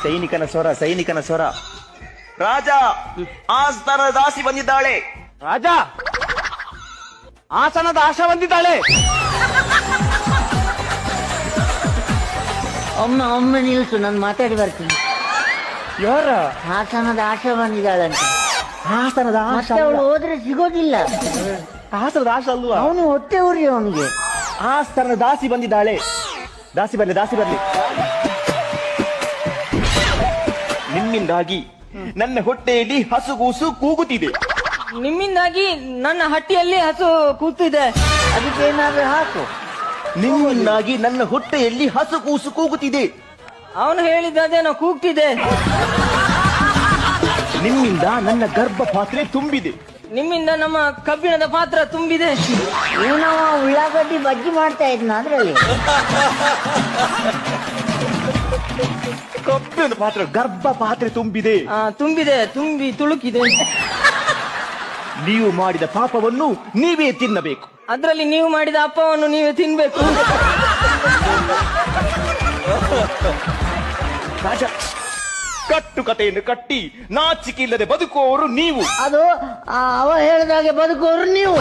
ಸೈನಿಕನ ಸ್ವರ. ರಾಜ, ಆಸ್ಥಾನದ ದಾಸಿ ಬಂದಿದ್ದಾಳೆ. ರಾಜ, ಆಸನದ ಆಶಾ ಬಂದಿದ್ದಾಳೆ. ಒಮ್ಮೆ ನಿಲ್ಸು, ನಾನು ಮಾತಾಡಿ ಬರ್ತೀನಿ. ಯಾರ? ಹಾಸನದ ಆಶಾ ಬಂದಿದ್ದಾಳಂತ. ಆಸನದ ಮತ್ತೆ ಅವಳು ಹೋದ್ರೆ ಸಿಗೋದಿಲ್ಲ. ಆಸನದ ಆಶಾ ಅಲ್ವಾ? ಅವನು ಹೊಟ್ಟೆ ಉರಿ ಅವನಿಗೆ. ಆಸ್ಥಾನದ ದಾಸಿ ಬಂದಿದ್ದಾಳೆ. ದಾಸಿ ಬರ್ಲಿ. ನಿಮ್ಮಿಂದಾಗಿ ನನ್ನ ಹೊಟ್ಟೆಯಲ್ಲಿ ಹಸುಗೂಸು ಕೂಗುತ್ತಿದೆ. ನಿಮ್ಮಿಂದಾಗಿ ನನ್ನ ಹಟ್ಟಿಯಲ್ಲಿ ಹಸು ಕೂತಿದೆ. ಅದಕ್ಕೇನಾದ್ರೂ ಹಾಕು. ನಿಮ್ಮಿಂದಾಗಿ ನನ್ನ ಹೊಟ್ಟೆಯಲ್ಲಿ ಹಸುಗೂಸು ಕೂಗುತ್ತಿದೆ. ಅವನು ಹೇಳಿದ್ದೇನೋ ಕೂಗ್ತಿದೆ. ನಿಮ್ಮಿಂದ ನನ್ನ ಗರ್ಭ ಪಾತ್ರೆ ತುಂಬಿದೆ. ನಿಮ್ಮಿಂದ ನಮ್ಮ ಕಬ್ಬಿಣದ ಪಾತ್ರ ತುಂಬಿದೆ. ಏನೋ ಉಳ್ಳಾಗಡ್ಡಿ ಬಜ್ಜಿ ಮಾಡ್ತಾ ಇದ್ನ ಅದ್ರಲ್ಲಿ. ಕಬ್ಬಿಣದ ಪಾತ್ರೆ, ಗರ್ಭ ಪಾತ್ರೆ ತುಂಬಿದೆ. ತುಂಬಿ ತುಳುಕಿದೆ. ನೀವು ಮಾಡಿದ ಪಾಪವನ್ನು ನೀವೇ ತಿನ್ನಬೇಕು. ಅದ್ರಲ್ಲಿ ನೀವು ಮಾಡಿದ ಅಪ್ಪವನ್ನು ನೀವೇ ತಿನ್ಬೇಕು. ರಾಜ, ಕಟ್ಟುಕತೆಯನ್ನು ಕಟ್ಟಿ ನಾಚಿಕೆ ಬದುಕುವವರು ನೀವು. ಅದು ಅವ ಹೇಳಿದಾಗೆ ಬದುಕೋರು ನೀವು.